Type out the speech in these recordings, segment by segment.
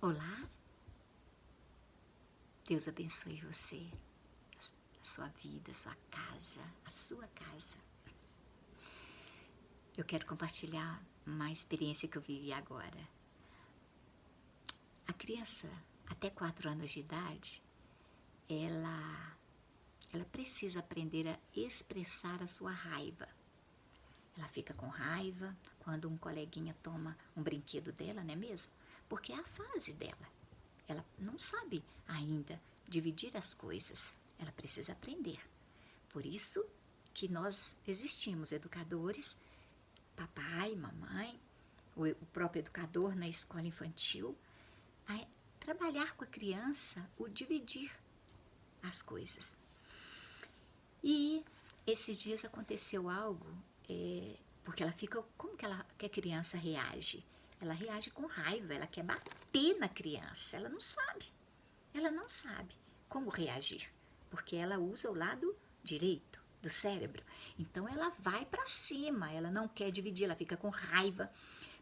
Olá, Deus abençoe você, a sua vida, a sua casa, a sua casa. Eu quero compartilhar uma experiência que eu vivi agora. A criança até 4 anos de idade, ela precisa aprender a expressar a sua raiva. Ela fica com raiva quando um coleguinha toma um brinquedo dela, não é mesmo? Porque é a fase dela. Ela não sabe ainda dividir as coisas. Ela precisa aprender. Por isso que nós existimos, educadores, papai, mamãe, o próprio educador na escola infantil, a trabalhar com a criança o dividir as coisas. E esses dias aconteceu algo, porque ela fica, como que a criança reage? Ela reage com raiva, ela quer bater na criança, ela não sabe como reagir, porque ela usa o lado direito do cérebro. Então ela vai para cima, ela não quer dividir, ela fica com raiva.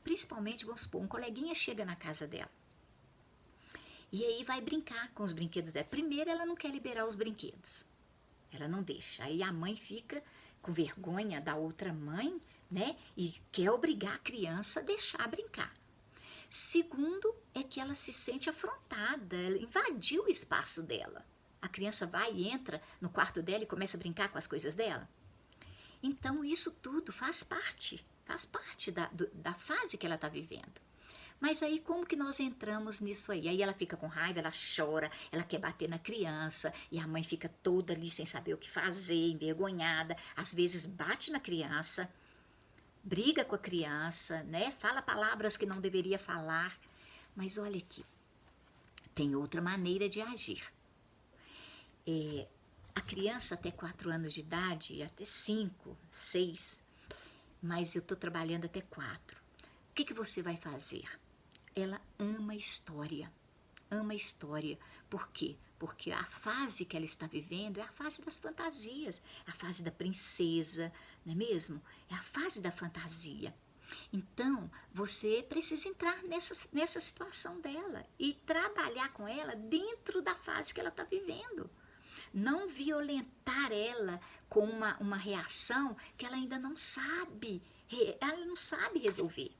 Principalmente, vamos supor, um coleguinha chega na casa dela e aí vai brincar com os brinquedos dela. Primeiro ela não quer liberar os brinquedos, ela não deixa. Aí a mãe fica com vergonha da outra mãe, né? E quer obrigar a criança a deixar brincar. Segundo, é que ela se sente afrontada, ela invadiu o espaço dela. A criança vai e entra no quarto dela e começa a brincar com as coisas dela. Então, isso tudo faz parte da fase que ela está vivendo. Mas aí, como que nós entramos nisso aí? Aí ela fica com raiva, ela chora, ela quer bater na criança, e a mãe fica toda ali sem saber o que fazer, envergonhada, às vezes bate na criança, briga com a criança, né? Fala palavras que não deveria falar. Mas olha aqui, tem outra maneira de agir. A criança até 4 anos de idade, até 5, 6, mas eu estou trabalhando até 4. O que você vai fazer? Ela ama história. Ama história. Por quê? Porque a fase que ela está vivendo é a fase das fantasias, a fase da princesa, não é mesmo? É a fase da fantasia. Então, você precisa entrar nessa situação dela e trabalhar com ela dentro da fase que ela está vivendo. Não violentar ela com uma reação que ela ainda não sabe, ela não sabe resolver.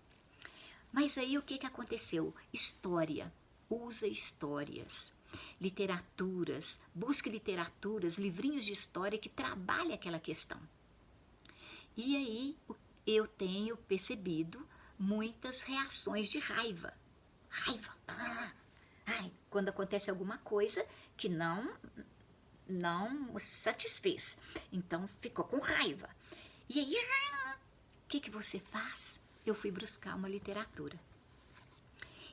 Mas aí o que aconteceu? História, usa histórias, literaturas, busque literaturas, livrinhos de história que trabalhem aquela questão. E aí eu tenho percebido muitas reações de raiva. Raiva, quando acontece alguma coisa que não satisfez. Então ficou com raiva. E aí, o que você faz? Eu fui buscar uma literatura.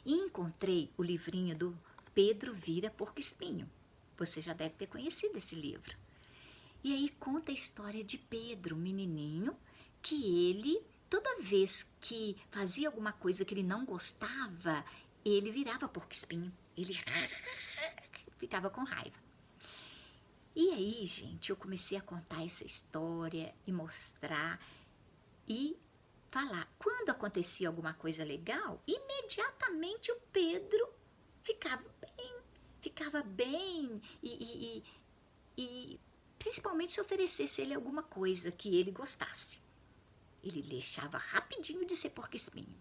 E encontrei o livrinho do Pedro Vira Porco Espinho. Você já deve ter conhecido esse livro. E aí conta a história de Pedro, um menininho, que ele, toda vez que fazia alguma coisa que ele não gostava, ele virava porco espinho. Ele ficava com raiva. E aí, gente, eu comecei a contar essa história e mostrar e falar. Quando acontecia alguma coisa legal, imediatamente o Pedro ficava bem e principalmente se oferecesse ele alguma coisa que ele gostasse. Ele deixava rapidinho de ser porco-espinho.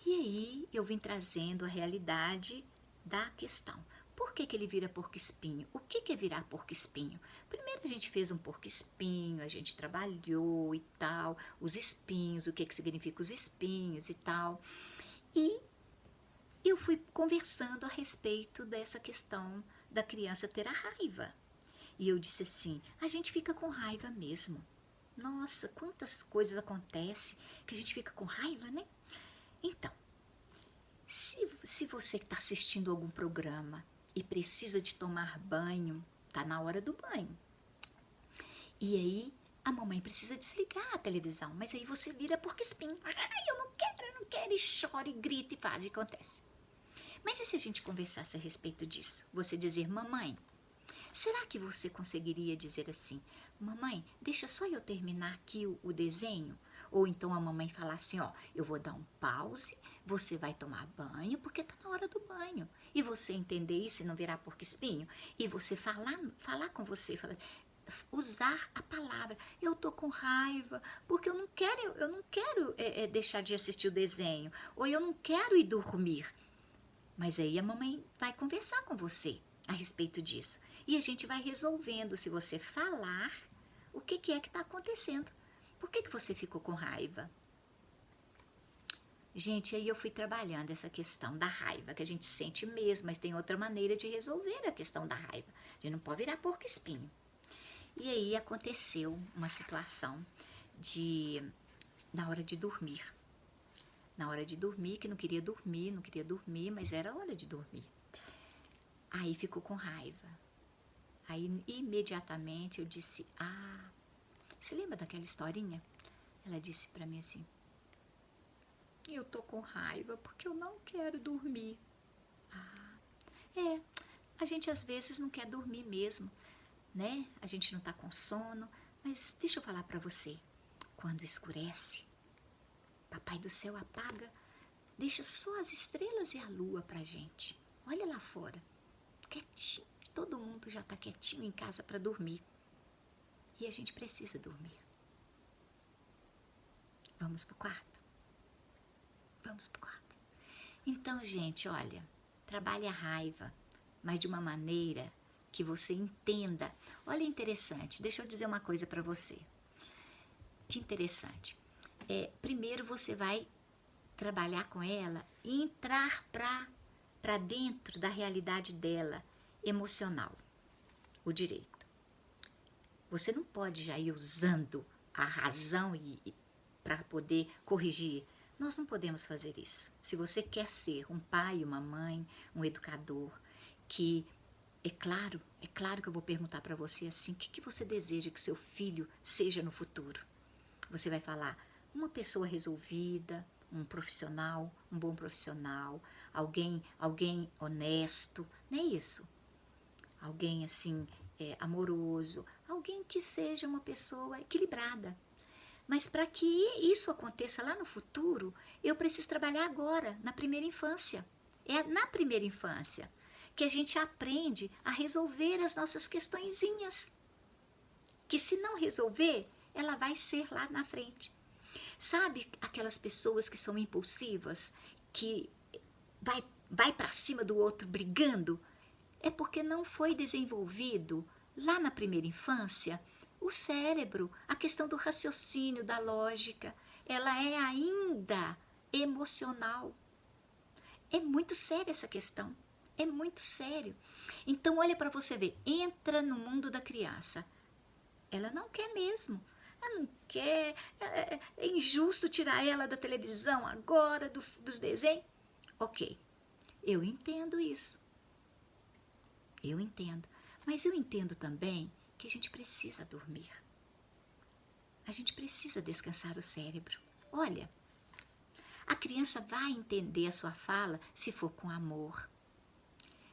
E aí eu vim trazendo a realidade da questão. Por que ele vira porco-espinho? O que é virar porco-espinho? Primeiro a gente fez um porco-espinho, a gente trabalhou e tal, os espinhos, o que significa os espinhos e tal. E eu fui conversando a respeito dessa questão da criança ter a raiva. E eu disse assim, a gente fica com raiva mesmo. Nossa, quantas coisas acontecem que a gente fica com raiva, né? Então, se você está assistindo algum programa e precisa de tomar banho, tá na hora do banho. E aí a mamãe precisa desligar a televisão, mas aí você vira porco-espinho. Eu não quero, e chora, e grita, e faz, e acontece. Mas e se a gente conversasse a respeito disso? Você dizer, mamãe, será que você conseguiria dizer assim, mamãe, deixa só eu terminar aqui o desenho? Ou então a mamãe falar assim, ó, eu vou dar um pause, Você vai tomar banho porque está na hora do banho. E você entender isso e não virar porco-espinho. E você falar com você, usar a palavra. Eu tô com raiva porque eu não quero deixar de assistir o desenho. Ou eu não quero ir dormir. Mas aí a mamãe vai conversar com você a respeito disso. E a gente vai resolvendo, se você falar, o que é que está acontecendo. Por que você ficou com raiva? Gente, aí eu fui trabalhando essa questão da raiva, que a gente sente mesmo, mas tem outra maneira de resolver a questão da raiva. A gente não pode virar porco-espinho. E aí aconteceu uma situação na hora de dormir. Na hora de dormir, que não queria dormir, mas era hora de dormir. Aí ficou com raiva. Aí imediatamente eu disse, você lembra daquela historinha? Ela disse pra mim assim, eu tô com raiva porque eu não quero dormir. A gente às vezes não quer dormir mesmo, né? A gente não tá com sono, mas deixa eu falar pra você, quando escurece, Papai do céu apaga, deixa só as estrelas e a lua pra gente. Olha lá fora, quietinho, todo mundo já tá quietinho em casa pra dormir. E a gente precisa dormir. Vamos pro quarto? Vamos pro quarto. Então, gente, olha, trabalhe a raiva, mas de uma maneira que você entenda. Olha, interessante, deixa eu dizer uma coisa pra você. Que interessante. Primeiro você vai trabalhar com ela e entrar para dentro da realidade dela, emocional, o direito. Você não pode já ir usando a razão para poder corrigir. Nós não podemos fazer isso. Se você quer ser um pai, uma mãe, um educador, que é claro que eu vou perguntar para você assim, o que você deseja que seu filho seja no futuro? Você vai falar, uma pessoa resolvida, um profissional, um bom profissional, alguém honesto, não é isso? Alguém assim, amoroso, alguém que seja uma pessoa equilibrada. Mas para que isso aconteça lá no futuro, eu preciso trabalhar agora, na primeira infância. É na primeira infância que a gente aprende a resolver as nossas questõezinhas. Que se não resolver, ela vai ser lá na frente. Sabe aquelas pessoas que são impulsivas, que vai para cima do outro brigando? É porque não foi desenvolvido lá na primeira infância o cérebro, a questão do raciocínio, da lógica. Ela é ainda emocional. É muito séria essa questão. É muito sério. Então, olha para você ver. Entra no mundo da criança. Ela não quer mesmo. Ela não quer. É injusto tirar ela da televisão agora, dos desenhos. Ok, eu entendo isso. Eu entendo. Mas eu entendo também que a gente precisa dormir. A gente precisa descansar o cérebro. Olha, a criança vai entender a sua fala se for com amor.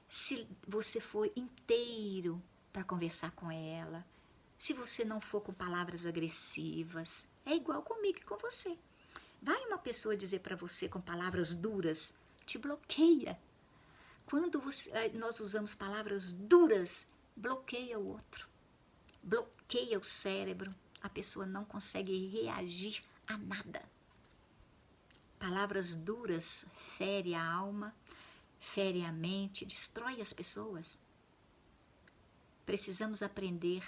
Se você for inteiro para conversar com ela. Se você não for com palavras agressivas. É igual comigo e com você. Vai uma pessoa dizer para você com palavras duras, te bloqueia. Quando nós usamos palavras duras, bloqueia o outro. Bloqueia o cérebro. A pessoa não consegue reagir a nada. Palavras duras ferem a alma, ferem a mente, destrói as pessoas. Precisamos aprender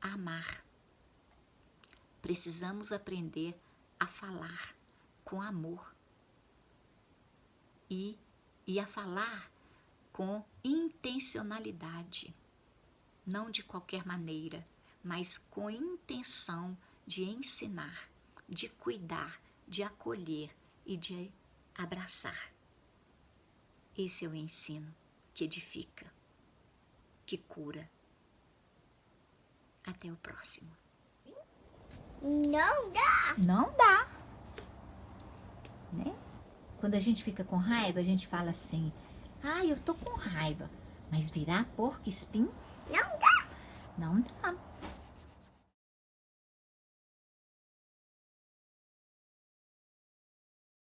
a amar. Precisamos aprender a falar com amor. E a falar com intencionalidade. Não de qualquer maneira, mas com intenção de ensinar, de cuidar, de acolher e de abraçar. Esse é o ensino que edifica, que cura. Até o próximo. Não dá. Não dá. Né? Quando a gente fica com raiva, a gente fala assim, eu tô com raiva. Mas virar porco-espinho? Não dá. Não dá.